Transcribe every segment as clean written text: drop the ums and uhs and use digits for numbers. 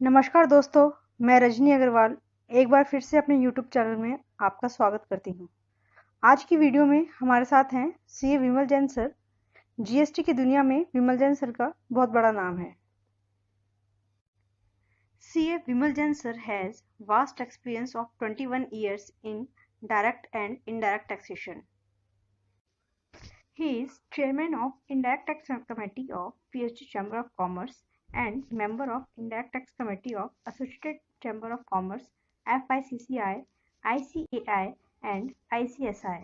नमस्कार दोस्तों, मैं रजनी अग्रवाल एक बार फिर से अपने YouTube चैनल में आपका स्वागत करती हूँ। आज की वीडियो में हमारे साथ हैं सीए विमल जैन सर। जीएसटी की दुनिया में विमल जैन सर का बहुत बड़ा नाम है। CA Vimal Jain sir has vast experience of 21 years in direct and indirect taxation. He is chairman of Indirect Tax Committee of PhD Chamber of Commerce and member of Indirect Tax Committee of Associated Chamber of Commerce, FICCI, ICAI and ICSI.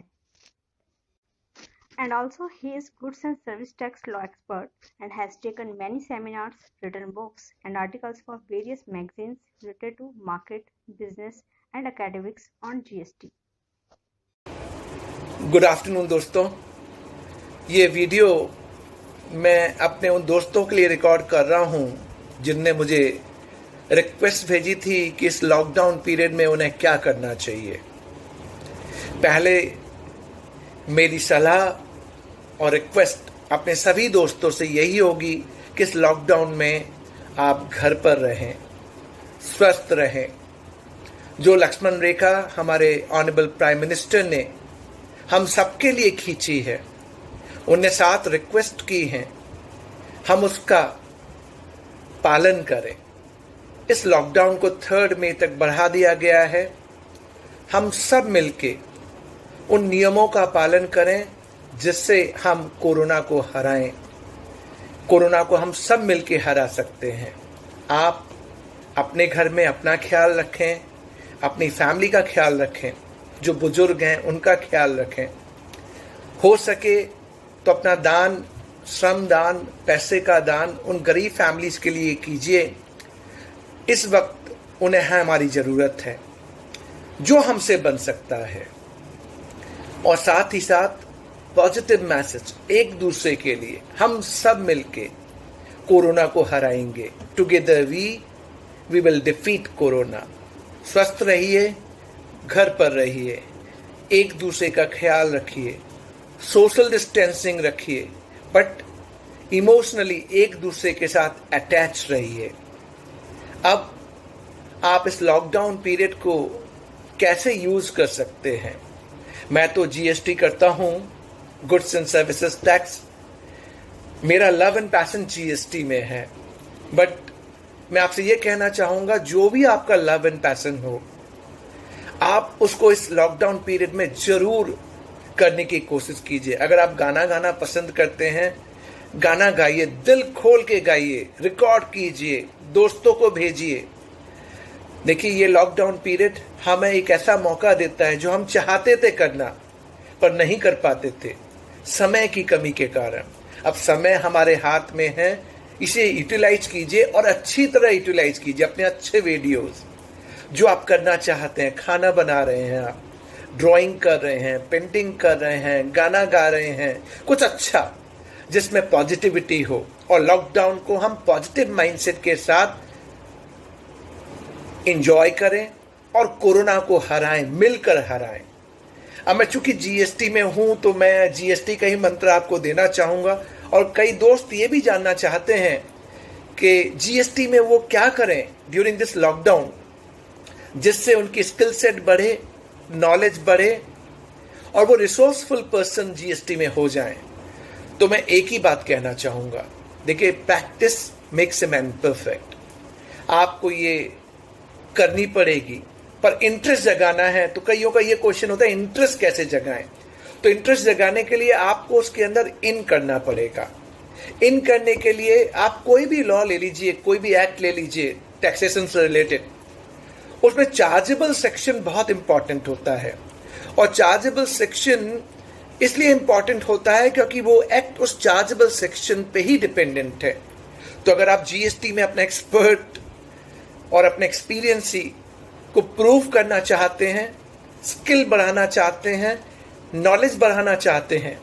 And also he is goods and service tax law expert and has taken many seminars, written books and articles for various magazines related to market, business and academics on GST. Good afternoon दोस्तों, ये video मैं अपने उन दोस्तों के लिए record कर रहा हूँ जिनने मुझे रिक्वेस्ट भेजी थी कि इस लॉकडाउन पीरियड में उन्हें क्या करना चाहिए। पहले मेरी सलाह और रिक्वेस्ट अपने सभी दोस्तों से यही होगी कि इस लॉकडाउन में आप घर पर रहें, स्वस्थ रहें। जो लक्ष्मण रेखा हमारे ऑनरेबल प्राइम मिनिस्टर ने हम सबके लिए खींची है, उन्हें 7 रिक्वेस्ट की हैं, हम उसका पालन करें। इस लॉकडाउन को 3 मई तक बढ़ा दिया गया है। हम सब मिलके उन नियमों का पालन करें जिससे हम कोरोना को हराएं। कोरोना को हम सब मिलके हरा सकते हैं। आप अपने घर में अपना ख्याल रखें, अपनी फैमिली का ख्याल रखें, जो बुजुर्ग हैं उनका ख्याल रखें। हो सके तो अपना दान, श्रम दान, पैसे का दान उन गरीब फैमिलीज के लिए कीजिए। इस वक्त उन्हें हमारी ज़रूरत है, जो हमसे बन सकता है। और साथ ही साथ पॉजिटिव मैसेज एक दूसरे के लिए, हम सब मिलके कोरोना को हराएंगे। Together we will defeat corona. स्वस्थ रहिए, घर पर रहिए, एक दूसरे का ख्याल रखिए, सोशल डिस्टेंसिंग रखिए, बट इमोशनली एक दूसरे के साथ अटैच रहिए। अब आप इस लॉकडाउन पीरियड को कैसे यूज कर सकते हैं? मैं तो जीएसटी करता हूं, गुड्स एंड सर्विसेज टैक्स। मेरा लव एंड पैशन जीएसटी में है, बट मैं आपसे ये कहना चाहूंगा, जो भी आपका लव एंड पैशन हो, आप उसको इस लॉकडाउन पीरियड में जरूर करने की कोशिश कीजिए। अगर आप गाना गाना पसंद करते हैं, गाना गाइए, दिल खोल के गाइए, रिकॉर्ड कीजिए, दोस्तों को भेजिए। देखिए, ये लॉकडाउन पीरियड हमें एक ऐसा मौका देता है जो हम चाहते थे करना पर नहीं कर पाते थे समय की कमी के कारण। अब समय हमारे हाथ में है, इसे यूटिलाइज कीजिए और अच्छी तरह यूटिलाइज कीजिए। अपने अच्छे वीडियोस जो आप करना चाहते हैं, खाना बना रहे हैं आप, ड्राइंग कर रहे हैं, पेंटिंग कर रहे हैं, गाना गा रहे हैं, कुछ अच्छा जिसमें पॉजिटिविटी हो। और लॉकडाउन को हम पॉजिटिव माइंडसेट के साथ एंजॉय करें और कोरोना को हराएं, मिलकर हराएं। अब मैं चूंकि जीएसटी में हूं तो मैं जीएसटी का ही मंत्र आपको देना चाहूंगा। और कई दोस्त ये भी जानना चाहते हैं कि जीएसटी में वो क्या करें ड्यूरिंग दिस लॉकडाउन जिससे उनकी स्किल सेट बढ़े, नॉलेज बढ़े और वो रिसोर्सफुल पर्सन जीएसटी में हो जाएं। तो मैं एक ही बात कहना चाहूंगा, देखिए, practice makes a man perfect. आपको ये करनी पड़ेगी, पर इंटरेस्ट जगाना है। तो कईयों का ये क्वेश्चन होता है, इंटरेस्ट कैसे जगाएं? तो इंटरेस्ट जगाने के लिए आपको उसके अंदर इन करना पड़ेगा। इन करने के लिए आप कोई भी लॉ ले लीजिए, कोई भी एक्ट ले लीजिए टैक्सेशन से रिलेटेड, उसमें चार्जेबल सेक्शन बहुत इंपॉर्टेंट होता है। और चार्जेबल सेक्शन इसलिए इंपॉर्टेंट होता है क्योंकि वो एक्ट उस चार्जेबल सेक्शन पे ही डिपेंडेंट है। तो अगर आप जीएसटी में अपना एक्सपर्ट और अपने एक्सपीरियंस को प्रूव करना चाहते हैं, स्किल बढ़ाना चाहते हैं, नॉलेज बढ़ाना चाहते हैं,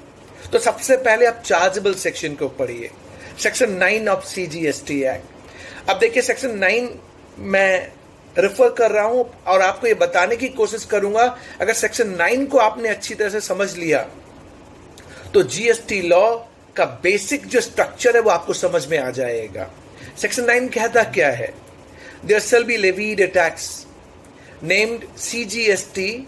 तो सबसे पहले आप चार्जेबल सेक्शन को पढ़िए, सेक्शन 9 ऑफ सीजीएसटी एक्ट। अब देखिए, सेक्शन 9 मैं रेफर कर रहा हूं और आपको ये बताने की कोशिश करूंगा, अगर सेक्शन 9 को आपने अच्छी तरह से समझ लिया तो जीएसटी लॉ का बेसिक जो स्ट्रक्चर है वो आपको समझ में आ जाएगा। सेक्शन 9 कहता क्या है? there shall be levied a tax named CGST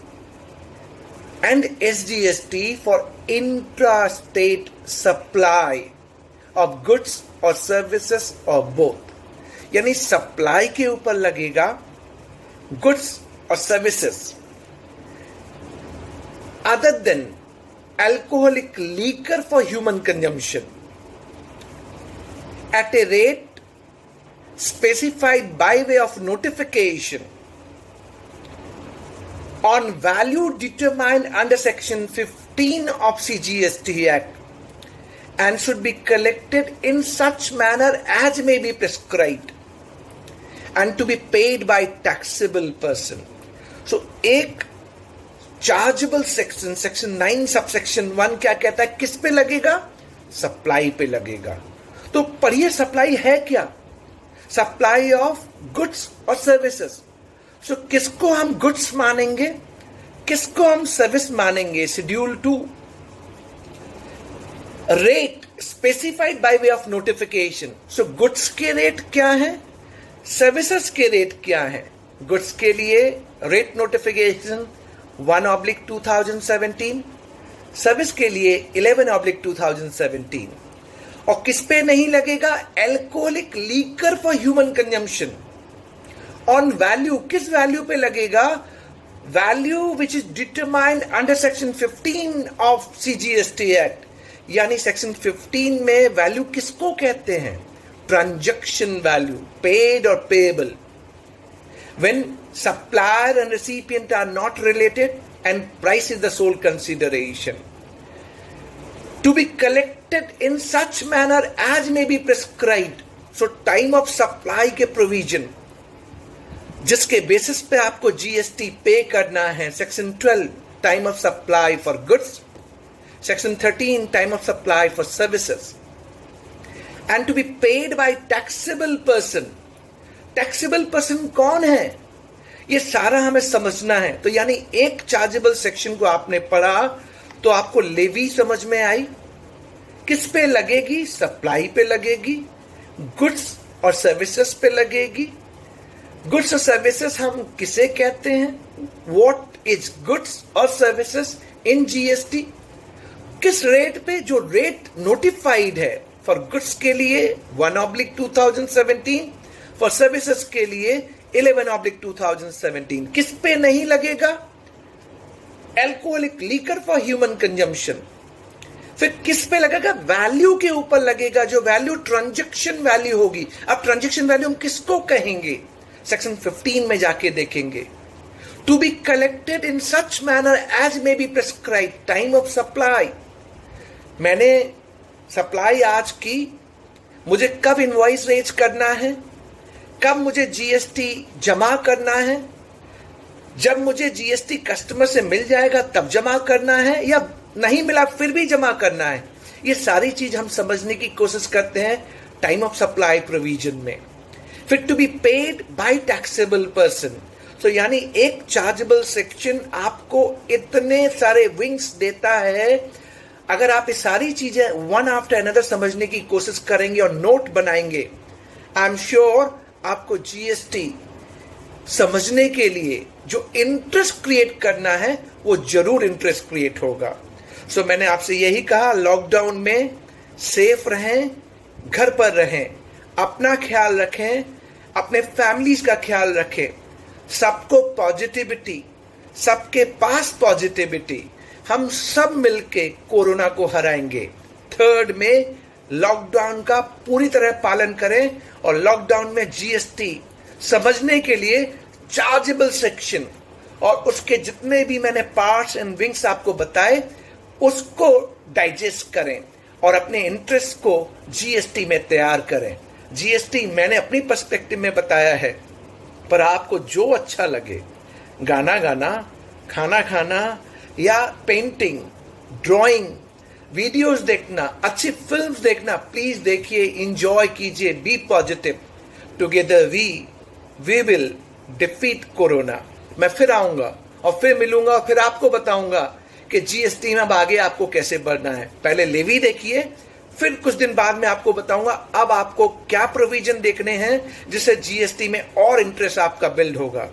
and SGST for intra-state supply of goods or services or both. यानी सप्लाई के ऊपर लगेगा गुड्स और services other than alcoholic liquor for human consumption at a rate specified by way of notification on value determined under section 15 of CGST Act and should be collected in such manner as may be prescribed and to be paid by taxable person. So एक chargeable section section 9 subsection 1 क्या कहता है, किस पे लगेगा? Supply पे लगेगा। तो पढ़िए सप्लाई है क्या? सप्लाई ऑफ गुड्स और सर्विसेज। सो किसको हम गुड्स मानेंगे, किसको हम सर्विस मानेंगे? Schedule 2 rate specified by way of notification. So goods के रेट क्या है, सर्विसेज के रेट क्या है? गुड्स के लिए रेट नोटिफिकेशन 1/2017, सर्विस के लिए 11/2017। और किस पे नहीं लगेगा? Alcoholic liquor for human consumption on value. किस वैल्यू पे लगेगा? Value which is determined under section 15 of CGST act. यानी सेक्शन 15 में वैल्यू किसको कहते हैं? ट्रांजैक्शन वैल्यू, पेड और payable. When supplier and recipient are not related and price is the sole consideration. To be collected in such manner as may be prescribed. So time of supply के provision जिसके basis पे आपको GST pay करना है, section 12 time of supply for goods, section 13 time of supply for services and to be paid by taxable person. Taxable person कौन है, ये सारा हमें समझना है। तो यानी एक चार्जेबल सेक्शन को आपने पढ़ा तो आपको लेवी समझ में आई, किस पे लगेगी? सप्लाई पे लगेगी, गुड्स और सर्विसेज पे लगेगी। गुड्स और सर्विसेज हम किसे कहते हैं? व्हाट इज गुड्स और सर्विसेज इन GST? किस रेट पे? जो रेट नोटिफाइड है फॉर गुड्स के लिए 1/2017, फॉर सर्विसेज के लिए 11/2017। किस पे नहीं लगेगा? Alcoholic liquor for human consumption. फिर किस पे लगेगा? वैल्यू के ऊपर लगेगा, जो वैल्यू ट्रांजैक्शन वैल्यू होगी। अब ट्रांजैक्शन वैल्यू हम किसको कहेंगे? सेक्शन 15 में जाके देखेंगे। To be collected in such manner as may be prescribe, time of supply. मैंने सप्लाई आज की, मुझे कब इनवॉइस रेज करना है, कब मुझे GST जमा करना है, जब मुझे GST कस्टमर से मिल जाएगा तब जमा करना है, या नहीं मिला फिर भी जमा करना है। ये सारी चीज हम समझने की कोशिश करते हैं टाइम ऑफ सप्लाई प्रोविजन में। फिर to be paid by taxable person. तो यानी एक चार्जेबल सेक्शन आपको इतने सारे विंग्स देता है। अगर आप ये सारी चीजें वन आफ्टर अनदर समझने की कोशिश करेंगे और नोट बनाएंगे, आई एम श्योर आपको GST समझने के लिए जो इंटरेस्ट क्रिएट करना है वो जरूर इंटरेस्ट क्रिएट होगा। सो मैंने आपसे यही कहा, लॉकडाउन में सेफ रहें, घर पर रहें, अपना ख्याल रखें, अपने फैमिलीज का ख्याल रखें, सबको पॉजिटिविटी, सबके पास पॉजिटिविटी, हम सब मिलके कोरोना को हराएंगे। 3rd में लॉकडाउन का पूरी तरह पालन करें और लॉकडाउन में GST समझने के लिए चार्जेबल सेक्शन और उसके जितने भी मैंने पार्ट्स एंड विंग्स आपको बताए उसको डाइजेस्ट करें और अपने इंटरेस्ट को GST में तैयार करें। GST मैंने अपनी पर्सपेक्टिव में बताया है, पर आपको जो अच्छा लगे, गाना गाना, खाना खाना या पेंटिंग, ड्राइंग, वीडियोस देखना, अच्छी फिल्म्स देखना, प्लीज देखिए, एंजॉय कीजिए, be positive. Together we will defeat corona. मैं फिर आऊंगा और फिर मिलूंगा और फिर आपको बताऊंगा कि GST में अब आगे आपको कैसे बढ़ना है। पहले लेवी देखिए, फिर कुछ दिन बाद में आपको बताऊंगा अब आपको क्या प्रोविजन देखने हैं जिससे जीएसटी में और इंटरेस्ट आपका बिल्ड होगा।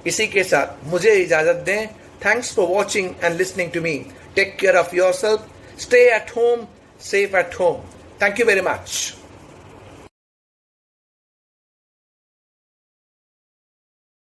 इसी के साथ मुझे इजाजत दें। Thanks for watching and listening to me. Take care of yourself, stay at home, safe at home. Thank you very much.